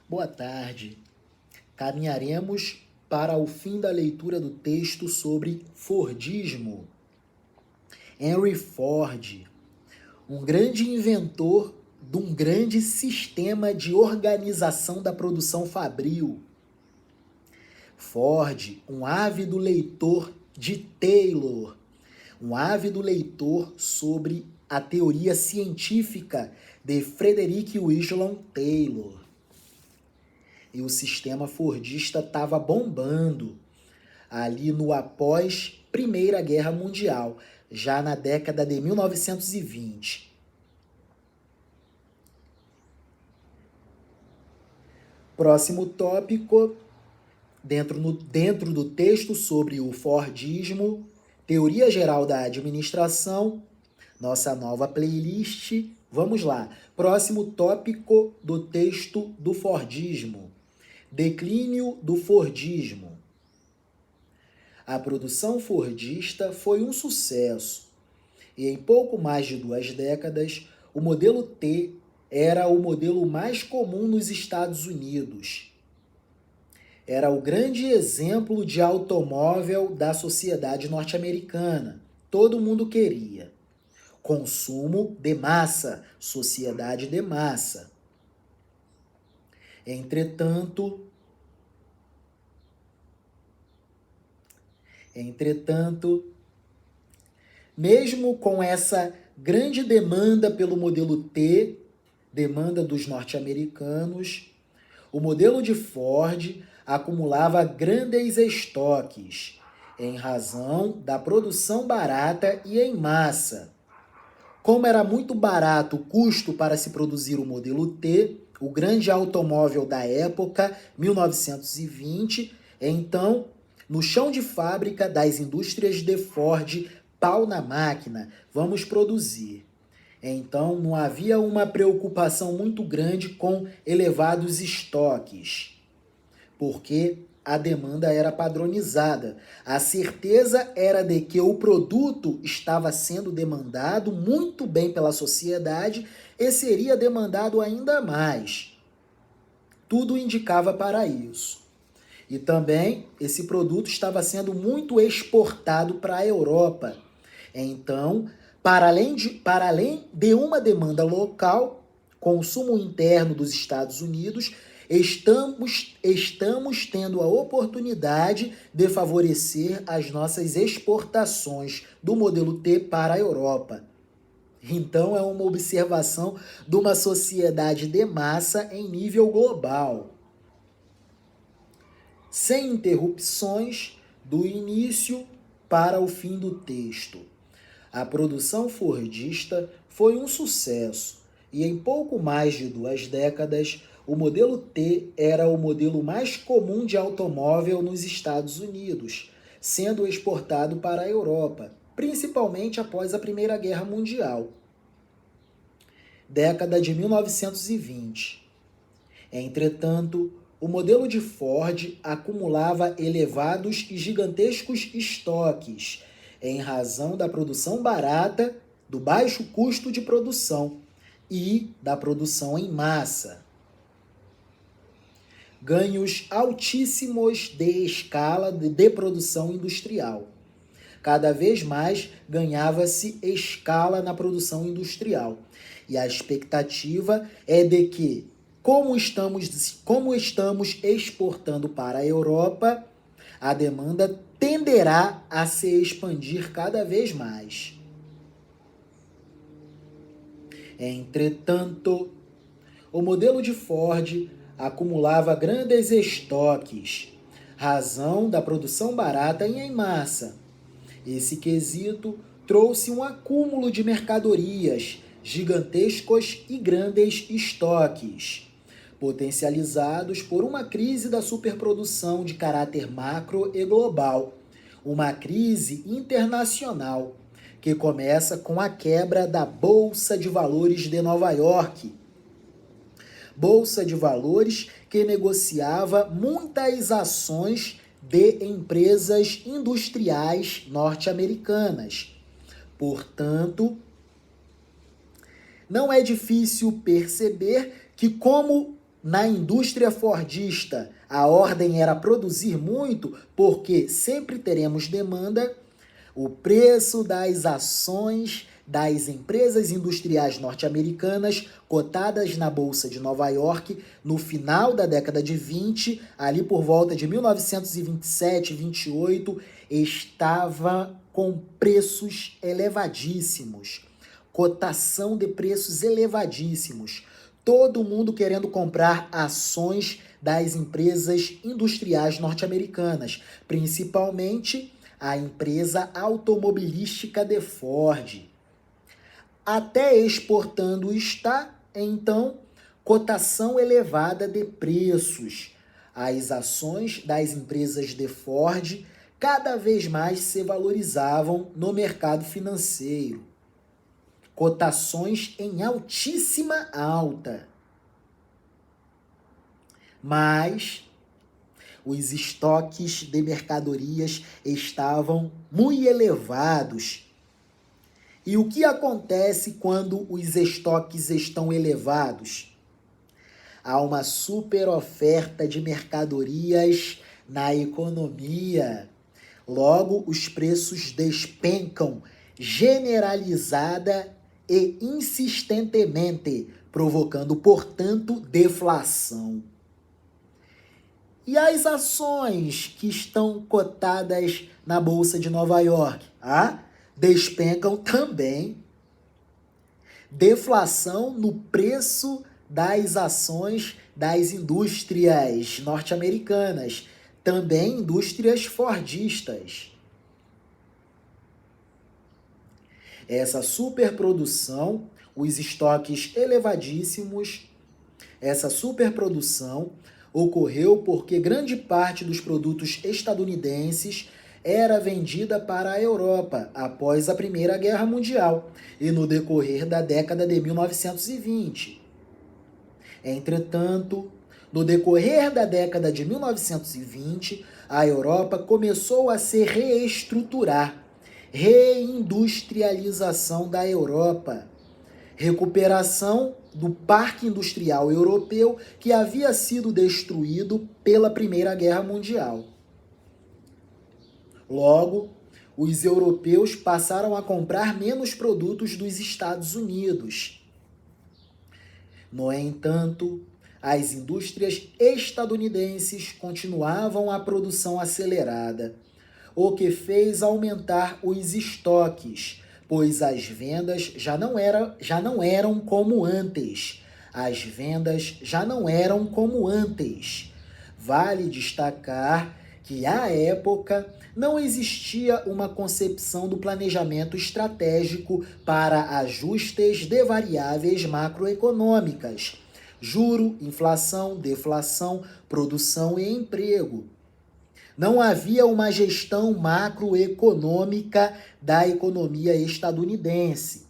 Boa tarde. Caminharemos para o fim da leitura do texto sobre Fordismo. Henry Ford, um grande inventor de um grande sistema de organização da produção fabril. Ford, um ávido leitor de Taylor, um ávido leitor sobre a teoria científica de Frederick Winslow Taylor. E o sistema fordista estava bombando ali no após Primeira Guerra Mundial, já na década de 1920. Próximo tópico, dentro do texto sobre o Fordismo, Teoria Geral da Administração, nossa nova playlist. Vamos lá. Próximo tópico do texto do Fordismo. Declínio do Fordismo. A produção fordista foi um sucesso e em pouco mais de 2 décadas, o modelo T era o modelo mais comum nos Estados Unidos. Era o grande exemplo de automóvel da sociedade norte-americana. Todo mundo queria. Consumo de massa, sociedade de massa. Entretanto, mesmo com essa grande demanda pelo modelo T, demanda dos norte-americanos, o modelo de Ford acumulava grandes estoques, em razão da produção barata e em massa. Como era muito barato o custo para se produzir o modelo T, o grande automóvel da época, 1920, então, no chão de fábrica das indústrias de Ford, pau na máquina, vamos produzir. Então, não havia uma preocupação muito grande com elevados estoques, porque a demanda era padronizada. A certeza era de que o produto estava sendo demandado muito bem pela sociedade e seria demandado ainda mais. Tudo indicava para isso. E também esse produto estava sendo muito exportado para a Europa. Então, para além de uma demanda local, consumo interno dos Estados Unidos, estamos tendo a oportunidade de favorecer as nossas exportações do modelo T para a Europa. Então, é uma observação de uma sociedade de massa em nível global. Sem interrupções, do início para o fim do texto. A produção fordista foi um sucesso e em pouco mais de 2 décadas, o modelo T era o modelo mais comum de automóvel nos Estados Unidos, sendo exportado para a Europa, principalmente após a Primeira Guerra Mundial. Década de 1920. Entretanto, o modelo de Ford acumulava elevados e gigantescos estoques, em razão da produção barata, do baixo custo de produção e da produção em massa. Ganhos altíssimos de escala de produção industrial. Cada vez mais ganhava-se escala na produção industrial. E a expectativa é de que, como estamos exportando para a Europa, a demanda tenderá a se expandir cada vez mais. Entretanto, o modelo de Ford acumulava grandes estoques, razão da produção barata e em massa. Esse quesito trouxe um acúmulo de mercadorias, gigantescos e grandes estoques, potencializados por uma crise da superprodução de caráter macro e global, uma crise internacional, que começa com a quebra da Bolsa de Valores de Nova York. Bolsa de Valores que negociava muitas ações de empresas industriais norte-americanas. Portanto, não é difícil perceber que, como na indústria fordista a ordem era produzir muito, porque sempre teremos demanda, o preço das ações das empresas industriais norte-americanas cotadas na Bolsa de Nova York no final da década de 20, ali por volta de 1927, 28, estava com preços elevadíssimos, cotação de preços elevadíssimos. Todo mundo querendo comprar ações das empresas industriais norte-americanas, principalmente a empresa automobilística de Ford. Até exportando está, então, cotação elevada de preços. As ações das empresas de Ford cada vez mais se valorizavam no mercado financeiro. Cotações em altíssima alta. Mas os estoques de mercadorias estavam muito elevados. E o que acontece quando os estoques estão elevados? Há uma super oferta de mercadorias na economia. Logo, os preços despencam generalizada e insistentemente, provocando, portanto, deflação. E as ações que estão cotadas na Bolsa de Nova York? Despencam também. Deflação no preço das ações das indústrias norte-americanas, também indústrias fordistas. Essa superprodução, os estoques elevadíssimos, essa superprodução ocorreu porque grande parte dos produtos estadunidenses era vendida para a Europa após a Primeira Guerra Mundial e no decorrer da década de 1920. Entretanto, no decorrer da década de 1920, a Europa começou a se reestruturar, reindustrialização da Europa, recuperação do parque industrial europeu que havia sido destruído pela Primeira Guerra Mundial. Logo, os europeus passaram a comprar menos produtos dos Estados Unidos. No entanto, as indústrias estadunidenses continuavam a produção acelerada, o que fez aumentar os estoques, pois as vendas já não eram como antes. As vendas já não eram como antes. Vale destacar que, à época, não existia uma concepção do planejamento estratégico para ajustes de variáveis macroeconômicas, juro, inflação, deflação, produção e emprego. Não havia uma gestão macroeconômica da economia estadunidense.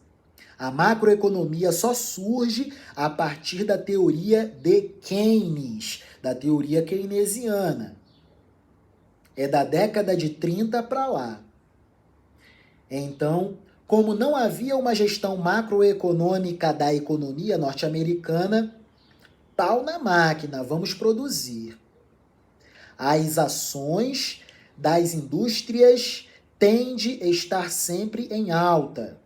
A macroeconomia só surge a partir da teoria de Keynes, da teoria keynesiana. É da década de 30 para lá. Então, como não havia uma gestão macroeconômica da economia norte-americana, pau na máquina, vamos produzir. As ações das indústrias tendem a estar sempre em alta.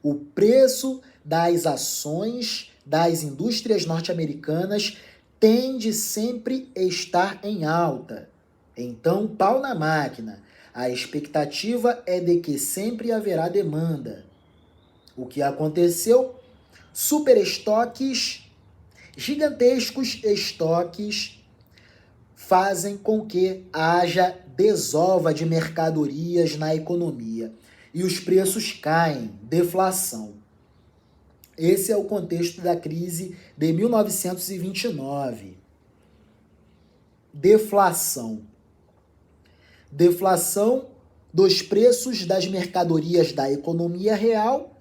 O preço das ações das indústrias norte-americanas tende sempre a estar em alta. Então, pau na máquina. A expectativa é de que sempre haverá demanda. O que aconteceu? Superestoques, gigantescos estoques, fazem com que haja desova de mercadorias na economia e os preços caem, deflação. Esse é o contexto da crise de 1929. Deflação. Deflação dos preços das mercadorias da economia real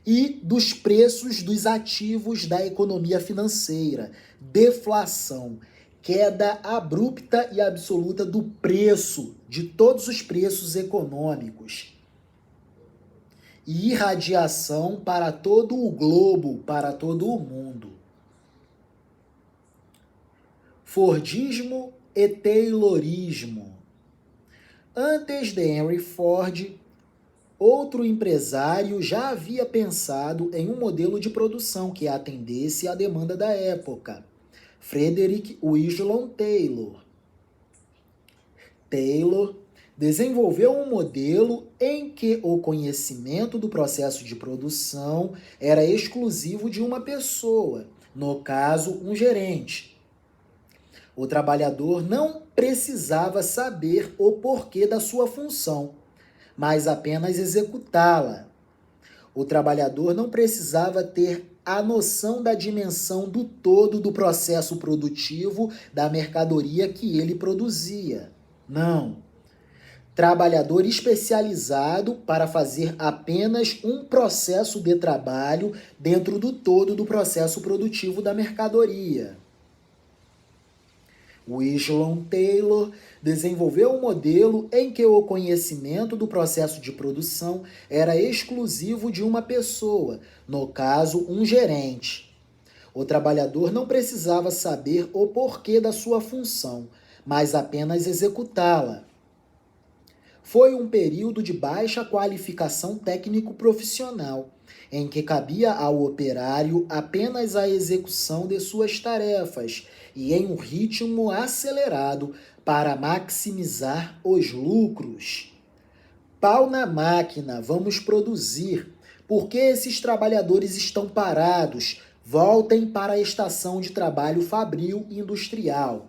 e dos preços dos ativos da economia financeira. Deflação. Queda abrupta e absoluta do preço, de todos os preços econômicos. E irradiação para todo o globo, para todo o mundo. Fordismo e Taylorismo. Antes de Henry Ford, outro empresário já havia pensado em um modelo de produção que atendesse à demanda da época, Frederick Winslow Taylor. Taylor desenvolveu um modelo em que o conhecimento do processo de produção era exclusivo de uma pessoa, no caso, um gerente. O trabalhador não precisava saber o porquê da sua função, mas apenas executá-la. O trabalhador não precisava ter a noção da dimensão do todo do processo produtivo da mercadoria que ele produzia. Não. Trabalhador especializado para fazer apenas um processo de trabalho dentro do todo do processo produtivo da mercadoria. Winslow Taylor desenvolveu um modelo em que o conhecimento do processo de produção era exclusivo de uma pessoa, no caso, um gerente. O trabalhador não precisava saber o porquê da sua função, mas apenas executá-la. Foi um período de baixa qualificação técnico-profissional, em que cabia ao operário apenas a execução de suas tarefas e em um ritmo acelerado para maximizar os lucros. Pau na máquina, vamos produzir. Por que esses trabalhadores estão parados? Voltem para a estação de trabalho fabril industrial.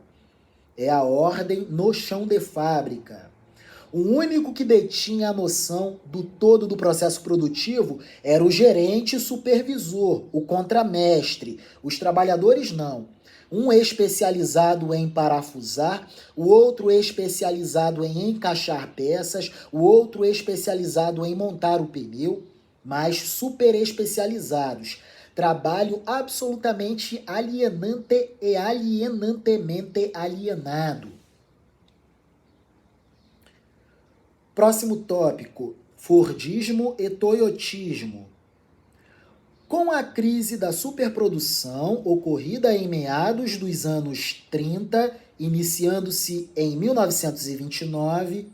É a ordem no chão de fábrica. O único que detinha a noção do todo do processo produtivo era o gerente supervisor, o contramestre. Os trabalhadores não. Um especializado em parafusar, o outro especializado em encaixar peças, o outro especializado em montar o pneu, mas super especializados. Trabalho absolutamente alienante e alienantemente alienado. Próximo tópico, Fordismo e Toyotismo. Com a crise da superprodução ocorrida em meados dos anos 30, iniciando-se em 1929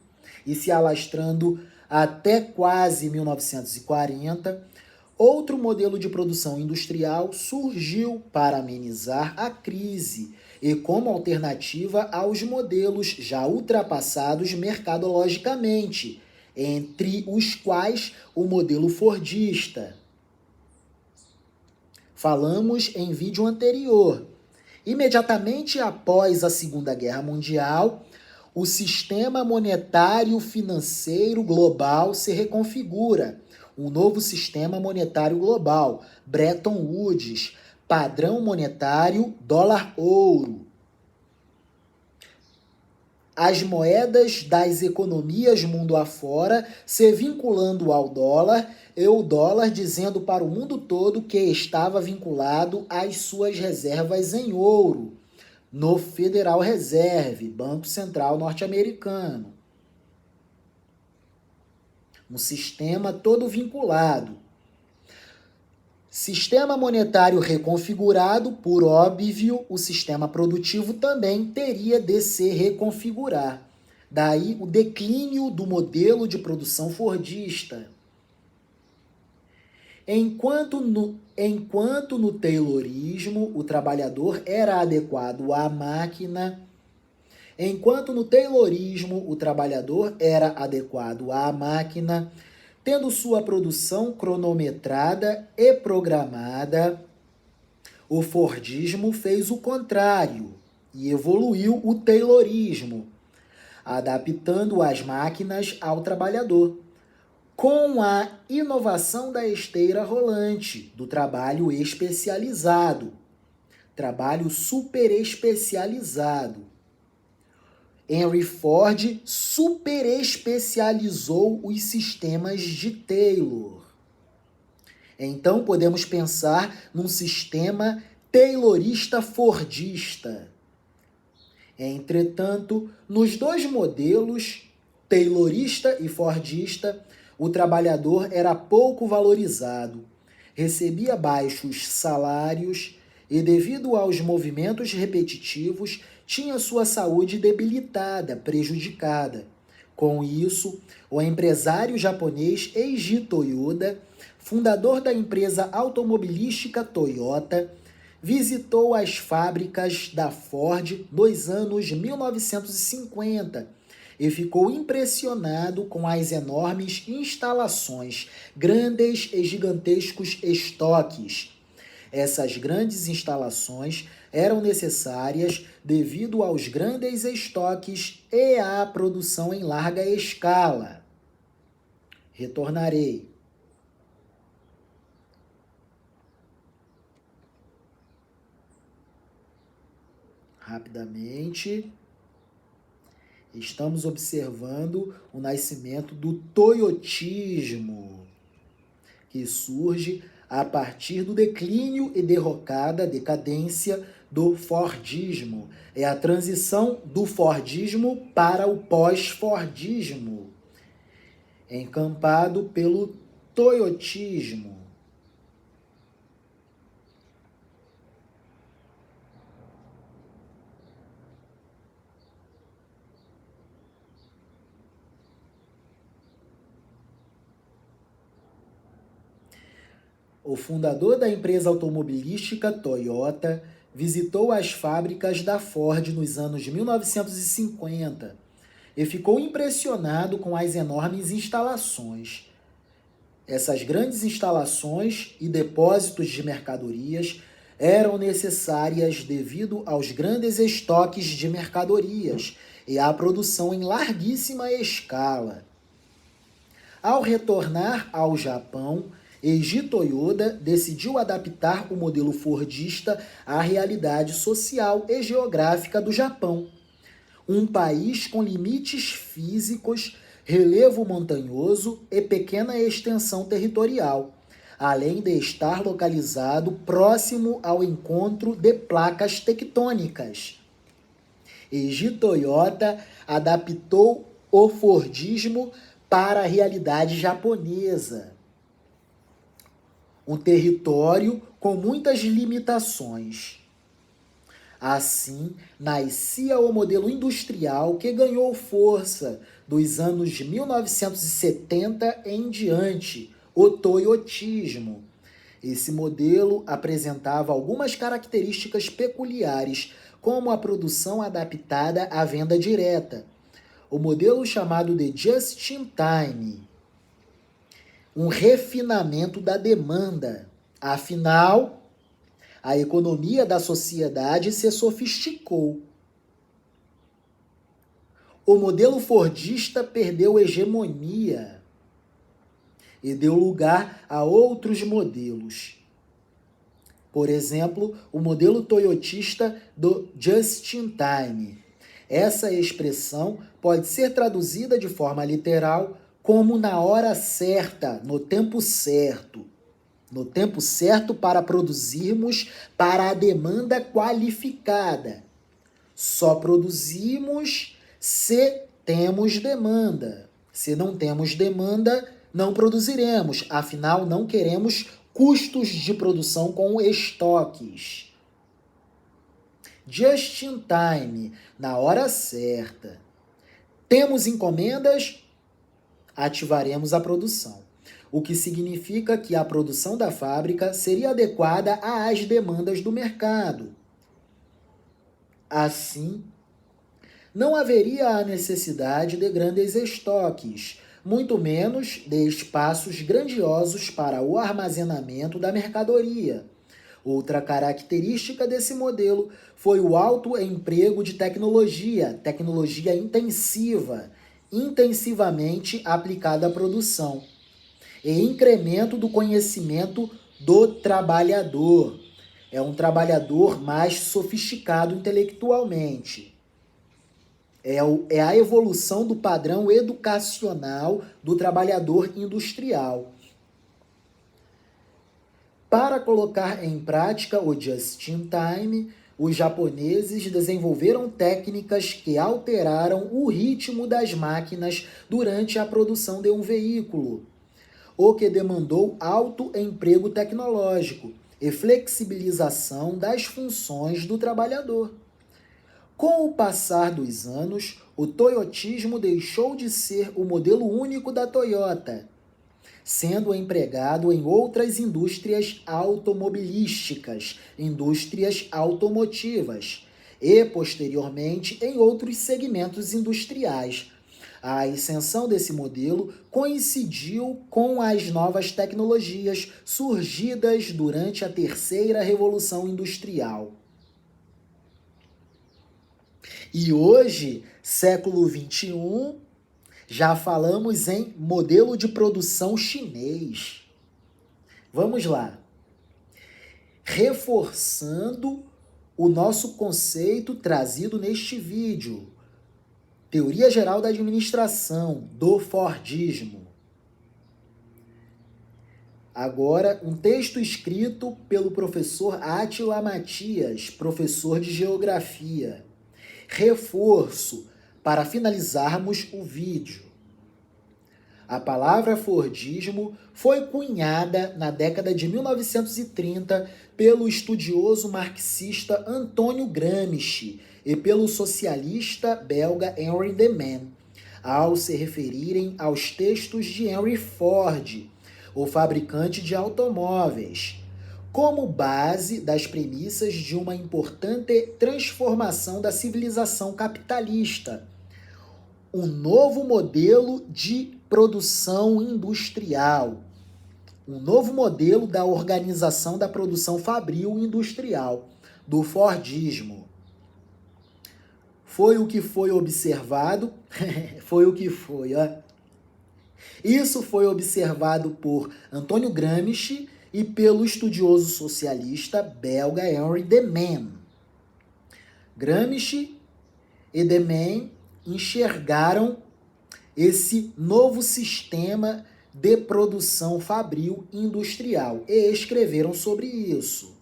e se alastrando até quase 1940, outro modelo de produção industrial surgiu para amenizar a crise e como alternativa aos modelos já ultrapassados mercadologicamente, entre os quais o modelo fordista. Falamos em vídeo anterior. Imediatamente após a Segunda Guerra Mundial, o sistema monetário financeiro global se reconfigura. Um novo sistema monetário global, Bretton Woods, padrão monetário dólar-ouro. As moedas das economias mundo afora se vinculando ao dólar e o dólar dizendo para o mundo todo que estava vinculado às suas reservas em ouro, no Federal Reserve, Banco Central norte-americano. Um sistema todo vinculado. Sistema monetário reconfigurado, por óbvio, o sistema produtivo também teria de se reconfigurar. Daí o declínio do modelo de produção fordista. Enquanto no Taylorismo o trabalhador era adequado à máquina, tendo sua produção cronometrada e programada, o Fordismo fez o contrário e evoluiu o Taylorismo, adaptando as máquinas ao trabalhador, com a inovação da esteira rolante, do trabalho especializado, trabalho superespecializado. Henry Ford superespecializou os sistemas de Taylor. Então, podemos pensar num sistema taylorista-fordista. Entretanto, nos dois modelos, taylorista e fordista, o trabalhador era pouco valorizado, recebia baixos salários e, devido aos movimentos repetitivos, tinha sua saúde debilitada, prejudicada. Com isso, o empresário japonês Eiji Toyoda, fundador da empresa automobilística Toyota, visitou as fábricas da Ford nos anos 1950 e ficou impressionado com as enormes instalações, grandes e gigantescos estoques. Essas grandes instalações eram necessárias devido aos grandes estoques e à produção em larga escala. Retornarei. Rapidamente, estamos observando o nascimento do toyotismo, que surge a partir do declínio e decadência do fordismo. É a transição do fordismo para o pós-fordismo, encampado pelo toyotismo. O fundador da empresa automobilística Toyota visitou as fábricas da Ford nos anos 1950 e ficou impressionado com as enormes instalações. Essas grandes instalações e depósitos de mercadorias eram necessárias devido aos grandes estoques de mercadorias e à produção em larguíssima escala. Ao retornar ao Japão, Eiji Toyoda decidiu adaptar o modelo fordista à realidade social e geográfica do Japão, um país com limites físicos, relevo montanhoso e pequena extensão territorial, além de estar localizado próximo ao encontro de placas tectônicas. Eiji Toyoda adaptou o fordismo para a realidade japonesa, um território com muitas limitações. Assim, nascia o modelo industrial que ganhou força dos anos 1970 em diante, o toyotismo. Esse modelo apresentava algumas características peculiares, como a produção adaptada à venda direta, o modelo chamado de just-in-time, um refinamento da demanda. Afinal, a economia da sociedade se sofisticou. O modelo fordista perdeu hegemonia e deu lugar a outros modelos. Por exemplo, o modelo toyotista do just-in-time. Essa expressão pode ser traduzida de forma literal como na hora certa, no tempo certo. No tempo certo para produzirmos para a demanda qualificada. Só produzimos se temos demanda. Se não temos demanda, não produziremos. Afinal, não queremos custos de produção com estoques. Just in time, na hora certa. Temos encomendas? Ativaremos a produção, o que significa que a produção da fábrica seria adequada às demandas do mercado. Assim, não haveria a necessidade de grandes estoques, muito menos de espaços grandiosos para o armazenamento da mercadoria. Outra característica desse modelo foi o alto emprego de tecnologia intensiva, intensivamente aplicada à produção, e incremento do conhecimento do trabalhador. É um trabalhador mais sofisticado intelectualmente. É a evolução do padrão educacional do trabalhador industrial. Para colocar em prática o just-in-time, os japoneses desenvolveram técnicas que alteraram o ritmo das máquinas durante a produção de um veículo, o que demandou alto emprego tecnológico e flexibilização das funções do trabalhador. Com o passar dos anos, o toyotismo deixou de ser o modelo único da Toyota, sendo empregado em outras indústrias automobilísticas, indústrias automotivas e, posteriormente, em outros segmentos industriais. A ascensão desse modelo coincidiu com as novas tecnologias surgidas durante a terceira revolução industrial. E hoje, século XXI, já falamos em modelo de produção chinês. Vamos lá. Reforçando o nosso conceito trazido neste vídeo. Teoria Geral da Administração, do Fordismo. Agora, um texto escrito pelo professor Átila Matias, professor de Geografia. Reforço para finalizarmos o vídeo. A palavra Fordismo foi cunhada na década de 1930 pelo estudioso marxista Antônio Gramsci e pelo socialista belga Henri Demand, ao se referirem aos textos de Henry Ford, o fabricante de automóveis, como base das premissas de uma importante transformação da civilização capitalista, um novo modelo de produção industrial, um novo modelo da organização da produção fabril industrial, do Fordismo. Foi o que foi observado, foi o que foi, ó. Isso foi observado por Antônio Gramsci e pelo estudioso socialista belga Henri Demand. Gramsci e Demand enxergaram esse novo sistema de produção fabril industrial e escreveram sobre isso.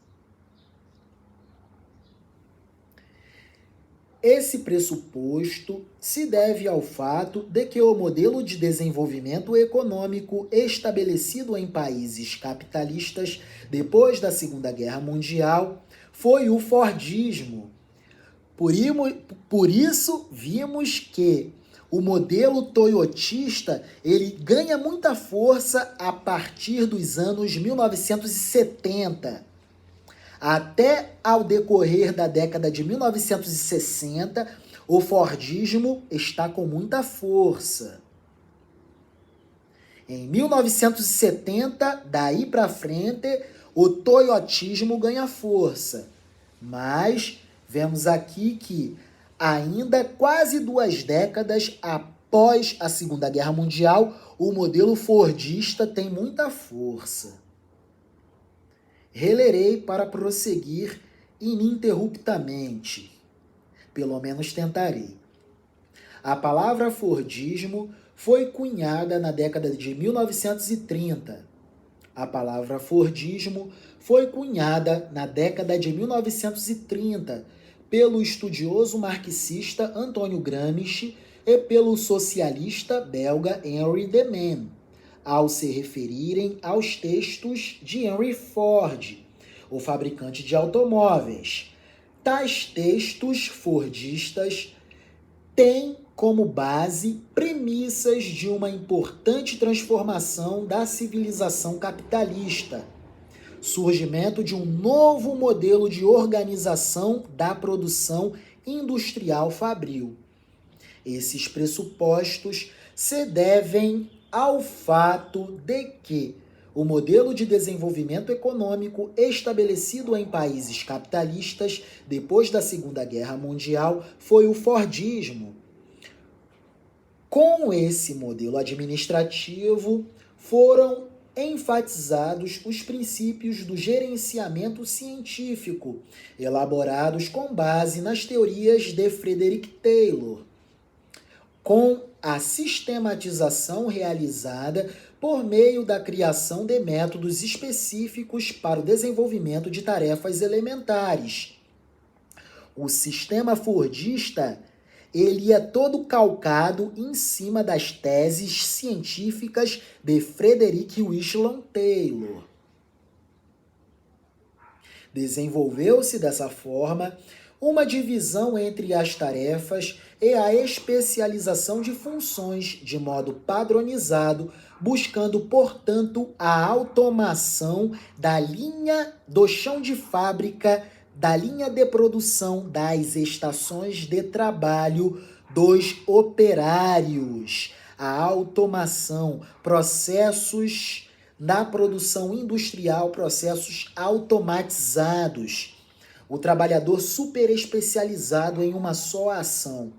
Esse pressuposto se deve ao fato de que o modelo de desenvolvimento econômico estabelecido em países capitalistas depois da Segunda Guerra Mundial foi o Fordismo. Por isso, vimos que o modelo toyotista ele ganha muita força a partir dos anos 1970. Até ao decorrer da década de 1960, o Fordismo está com muita força. Em 1970, daí para frente, o toyotismo ganha força. Mas vemos aqui que ainda quase 2 décadas após a Segunda Guerra Mundial, o modelo fordista tem muita força. Relerei para prosseguir ininterruptamente. Pelo menos tentarei. A palavra Fordismo foi cunhada na década de 1930. A palavra Fordismo foi cunhada na década de 1930 pelo estudioso marxista Antônio Gramsci e pelo socialista belga Henri Demand, ao se referirem aos textos de Henry Ford, o fabricante de automóveis. Tais textos fordistas têm como base premissas de uma importante transformação da civilização capitalista, surgimento de um novo modelo de organização da produção industrial fabril. Esses pressupostos se devem ao fato de que o modelo de desenvolvimento econômico estabelecido em países capitalistas depois da Segunda Guerra Mundial foi o Fordismo. Com esse modelo administrativo, foram enfatizados os princípios do gerenciamento científico, elaborados com base nas teorias de Frederick Taylor, com a sistematização realizada por meio da criação de métodos específicos para o desenvolvimento de tarefas elementares. O sistema fordista ele é todo calcado em cima das teses científicas de Frederick Winslow Taylor. Desenvolveu-se dessa forma uma divisão entre as tarefas e a especialização de funções de modo padronizado, buscando, portanto, a automação da linha do chão de fábrica, da linha de produção, das estações de trabalho dos operários. A automação, processos na produção industrial, processos automatizados. O trabalhador super especializado em uma só ação.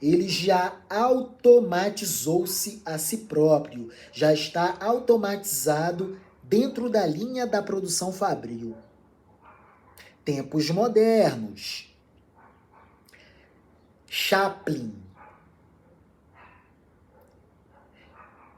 Ele já automatizou-se a si próprio, já está automatizado dentro da linha da produção fabril. Tempos modernos. Chaplin.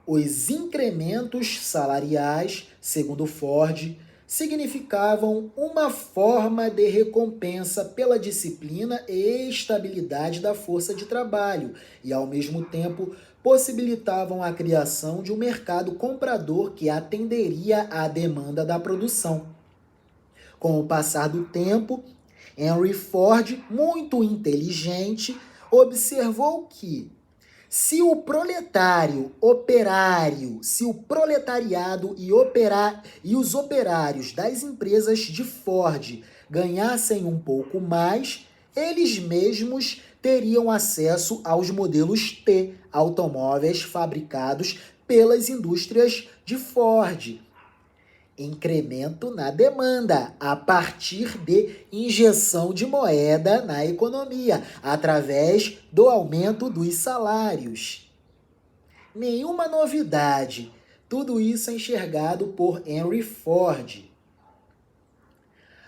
Os incrementos salariais, segundo Ford, significavam uma forma de recompensa pela disciplina e estabilidade da força de trabalho e, ao mesmo tempo, possibilitavam a criação de um mercado comprador que atenderia à demanda da produção. Com o passar do tempo, Henry Ford, muito inteligente, observou que se o proletariado e os operários das empresas de Ford ganhassem um pouco mais, eles mesmos teriam acesso aos modelos T, automóveis fabricados pelas indústrias de Ford. Incremento na demanda a partir de injeção de moeda na economia, através do aumento dos salários. Nenhuma novidade, tudo isso é enxergado por Henry Ford.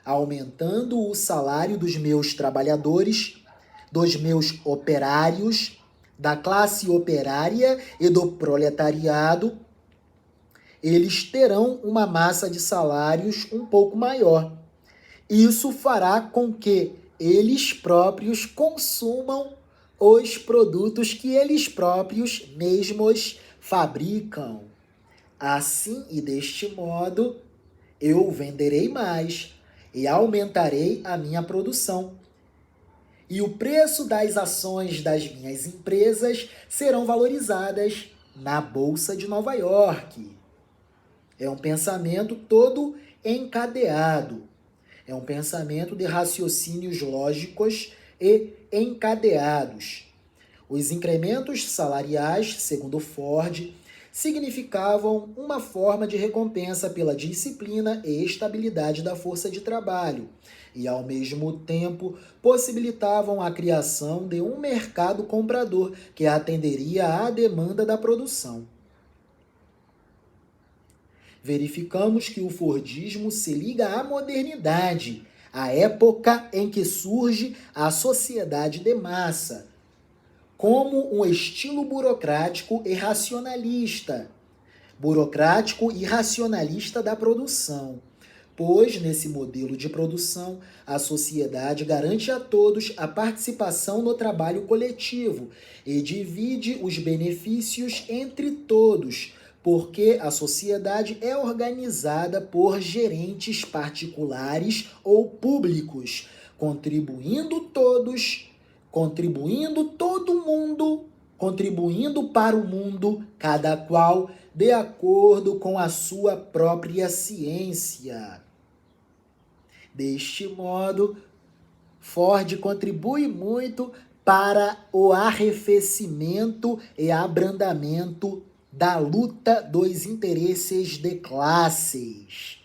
Aumentando o salário dos meus trabalhadores, dos meus operários, da classe operária e do proletariado, eles terão uma massa de salários um pouco maior. Isso fará com que eles próprios consumam os produtos que eles próprios mesmos fabricam. Assim e deste modo, eu venderei mais e aumentarei a minha produção. E o preço das ações das minhas empresas serão valorizadas na Bolsa de Nova York. É um pensamento todo encadeado. É um pensamento de raciocínios lógicos e encadeados. Os incrementos salariais, segundo Ford, significavam uma forma de recompensa pela disciplina e estabilidade da força de trabalho e, ao mesmo tempo, possibilitavam a criação de um mercado comprador que atenderia à demanda da produção. Verificamos que o Fordismo se liga à modernidade, à época em que surge a sociedade de massa, como um estilo burocrático e racionalista da produção, pois nesse modelo de produção a sociedade garante a todos a participação no trabalho coletivo e divide os benefícios entre todos, porque a sociedade é organizada por gerentes particulares ou públicos, contribuindo para o mundo, cada qual de acordo com a sua própria ciência. Deste modo, Ford contribui muito para o arrefecimento e abrandamento da luta dos interesses de classes.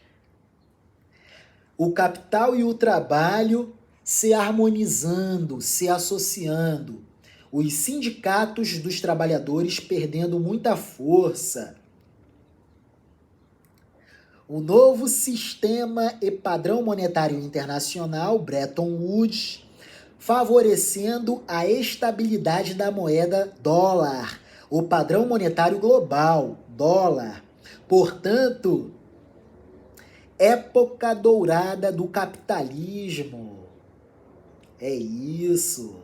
O capital e o trabalho se harmonizando, se associando. Os sindicatos dos trabalhadores perdendo muita força. O novo sistema e padrão monetário internacional, Bretton Woods, favorecendo a estabilidade da moeda dólar, o padrão monetário global, dólar. Portanto, época dourada do capitalismo. É isso.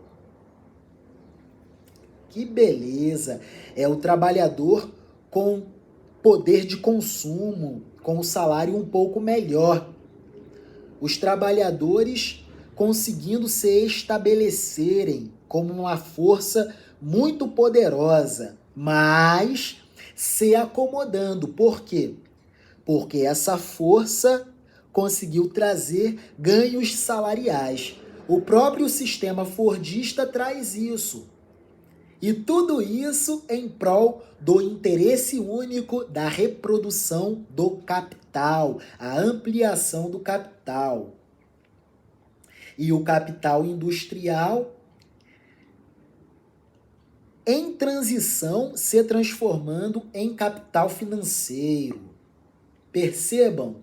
Que beleza. É o trabalhador com poder de consumo, com um salário um pouco melhor. os trabalhadores conseguindo se estabelecerem como uma força muito poderosa, mas se acomodando. Por quê? Porque essa força conseguiu trazer ganhos salariais. O próprio sistema fordista traz isso. E tudo isso em prol do interesse único da reprodução do capital, a ampliação do capital. E o capital industrial em transição se transformando em capital financeiro. Percebam,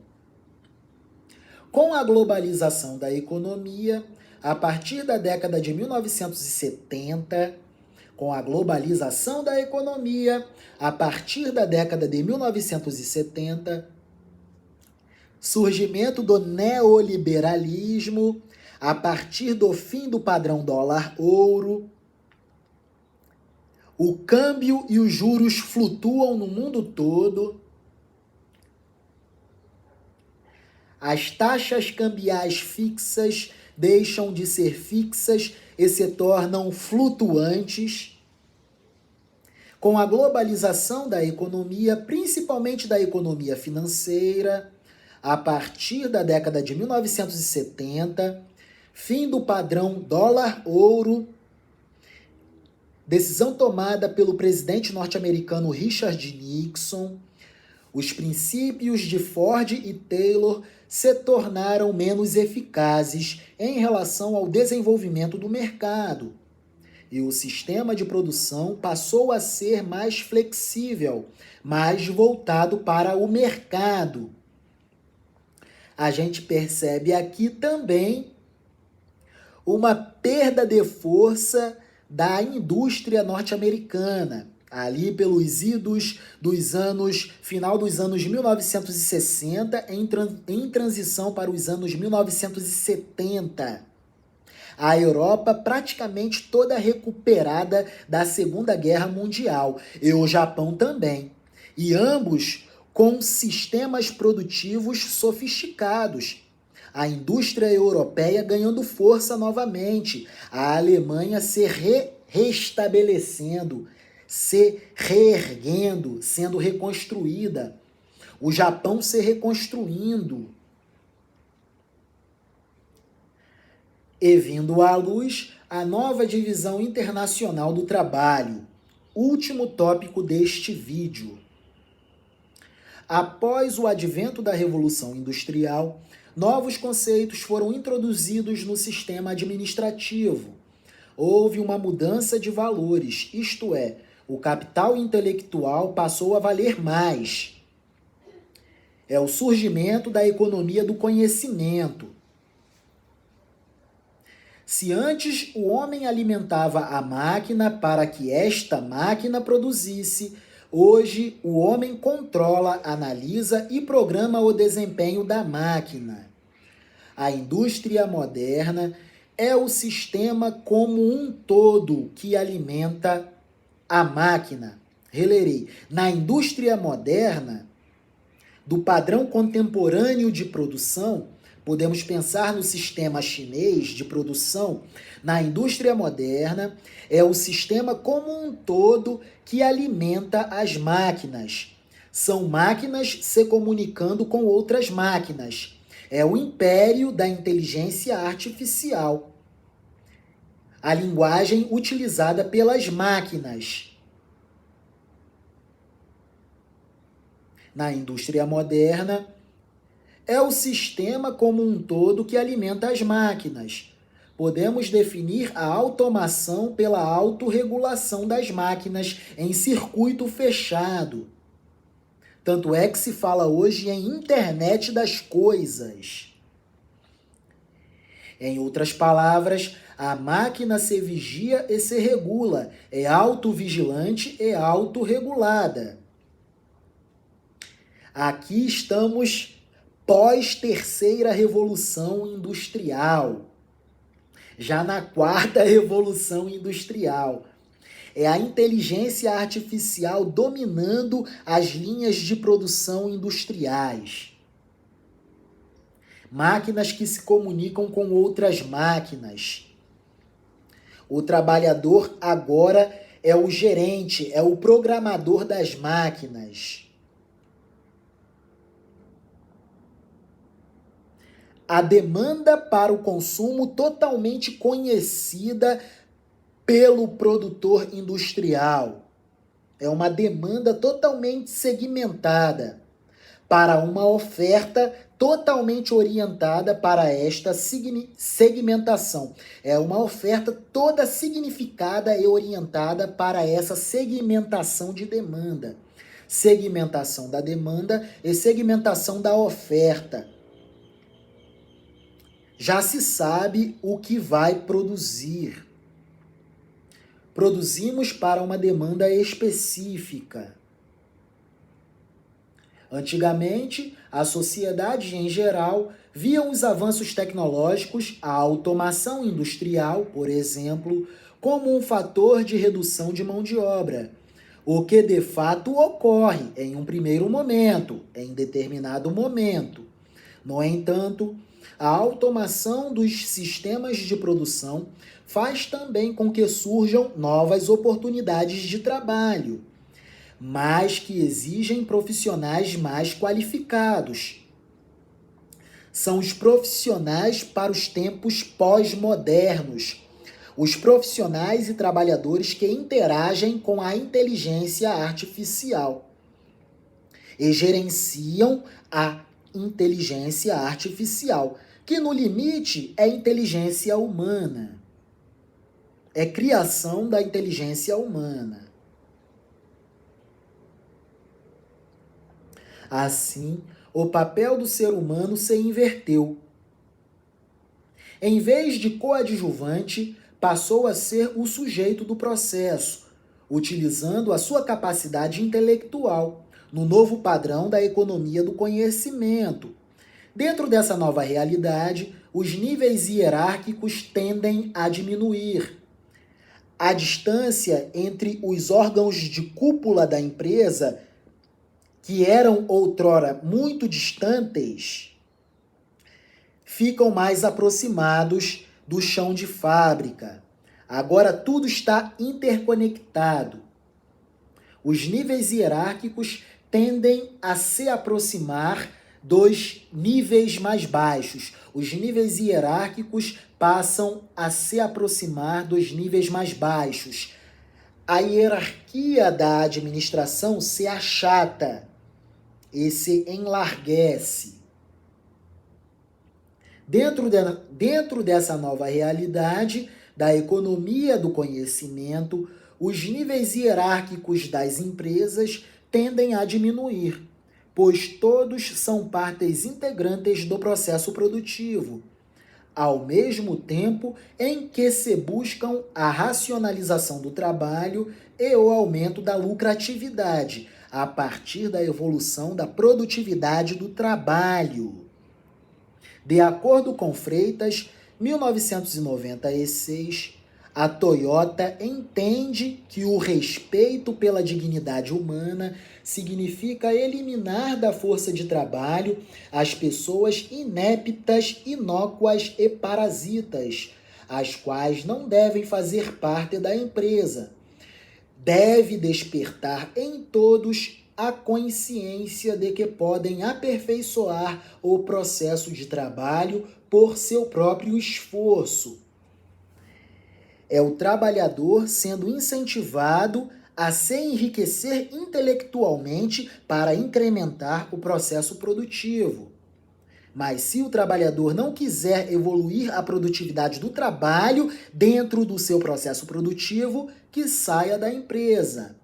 com a globalização da economia, a partir da década de 1970, com a globalização da economia, a partir da década de 1970, surgimento do neoliberalismo, a partir do fim do padrão dólar-ouro, o câmbio e os juros flutuam no mundo todo, as taxas cambiais fixas deixam de ser fixas e se tornam flutuantes. Com a globalização da economia, principalmente da economia financeira, a partir da década de 1970, fim do padrão dólar-ouro, decisão tomada pelo presidente norte-americano Richard Nixon, os princípios de Ford e Taylor se tornaram menos eficazes em relação ao desenvolvimento do mercado. E o sistema de produção passou a ser mais flexível, mais voltado para o mercado. A gente percebe aqui também uma perda de força da indústria norte-americana, ali pelos idos dos anos, final dos anos 1960, em transição para os anos 1970. A Europa praticamente toda recuperada da Segunda Guerra Mundial, e o Japão também. E ambos com sistemas produtivos sofisticados. A indústria europeia ganhando força novamente, a Alemanha se restabelecendo, se reerguendo, sendo reconstruída, o Japão se reconstruindo. E vindo à luz a nova divisão internacional do trabalho, último tópico deste vídeo. Após o advento da Revolução Industrial, novos conceitos foram introduzidos no sistema administrativo. Houve uma mudança de valores, isto é, o capital intelectual passou a valer mais. É o surgimento da economia do conhecimento. Se antes o homem alimentava a máquina para que esta máquina produzisse, hoje o homem controla, analisa e programa o desempenho da máquina. A indústria moderna é o sistema como um todo que alimenta a máquina. Relerei. Na indústria moderna, do padrão contemporâneo de produção, podemos pensar no sistema chinês de produção. Na indústria moderna, é o sistema como um todo que alimenta as máquinas. São máquinas se comunicando com outras máquinas. É o império da inteligência artificial. A linguagem utilizada pelas máquinas. Na indústria moderna, é o sistema como um todo que alimenta as máquinas. Podemos definir a automação pela autorregulação das máquinas em circuito fechado. Tanto é que se fala hoje em internet das coisas. Em outras palavras, a máquina se vigia e se regula, é autovigilante e autorregulada. Aqui estamos pós-terceira revolução industrial, já na quarta revolução industrial. É a inteligência artificial dominando as linhas de produção industriais. máquinas que se comunicam com outras máquinas. O trabalhador agora é o gerente, é o programador das máquinas. A demanda para o consumo totalmente conhecida pelo produtor industrial. É uma demanda totalmente segmentada para uma oferta totalmente orientada para esta segmentação. É uma oferta toda significada e orientada para essa segmentação de demanda. Segmentação da demanda e segmentação da oferta. Já se sabe o que vai produzir. Produzimos para uma demanda específica. Antigamente, a sociedade em geral via os avanços tecnológicos, a automação industrial, por exemplo, como um fator de redução de mão de obra, o que de fato ocorre em um primeiro momento, em determinado momento. No entanto, a automação dos sistemas de produção faz também com que surjam novas oportunidades de trabalho, mas que exigem profissionais mais qualificados. São os profissionais para os tempos pós-modernos, os profissionais e trabalhadores que interagem com a inteligência artificial e gerenciam a inteligência artificial, que no limite é inteligência humana. É criação da inteligência humana. Assim, o papel do ser humano se inverteu. Em vez de coadjuvante, passou a ser o sujeito do processo, utilizando a sua capacidade intelectual no novo padrão da economia do conhecimento. Dentro dessa nova realidade, os níveis hierárquicos tendem a diminuir. A distância entre os órgãos de cúpula da empresa, que eram outrora muito distantes, ficam mais aproximados do chão de fábrica. Agora tudo está interconectado. Os níveis hierárquicos tendem a se aproximar dos níveis mais baixos. Os níveis hierárquicos passam a se aproximar dos níveis mais baixos. A hierarquia da administração se achata e se enlarguece. Dentro dessa nova realidade da economia do conhecimento, os níveis hierárquicos das empresas tendem a diminuir, pois todos são partes integrantes do processo produtivo, ao mesmo tempo em que se buscam a racionalização do trabalho e o aumento da lucratividade, a partir da evolução da produtividade do trabalho. De acordo com Freitas, 1996, a Toyota entende que o respeito pela dignidade humana significa eliminar da força de trabalho as pessoas ineptas, inócuas e parasitas, as quais não devem fazer parte da empresa. Deve despertar em todos a consciência de que podem aperfeiçoar o processo de trabalho por seu próprio esforço. É o trabalhador sendo incentivado a se enriquecer intelectualmente para incrementar o processo produtivo. Mas se o trabalhador não quiser evoluir a produtividade do trabalho dentro do seu processo produtivo, que saia da empresa.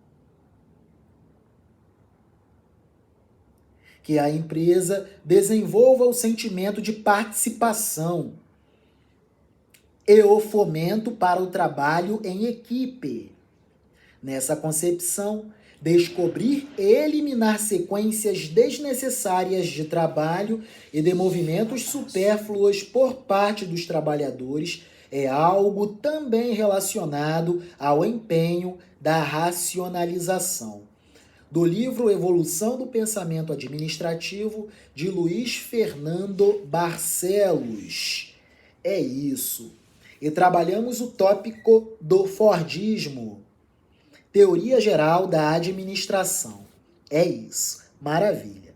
Que a empresa desenvolva o sentimento de participação e o fomento para o trabalho em equipe. Nessa concepção, descobrir e eliminar sequências desnecessárias de trabalho e de movimentos supérfluos por parte dos trabalhadores é algo também relacionado ao empenho da racionalização. do livro Evolução do Pensamento Administrativo, de Luiz Fernando Barcelos. É isso. E trabalhamos o tópico do Fordismo, teoria geral da administração. É isso. Maravilha.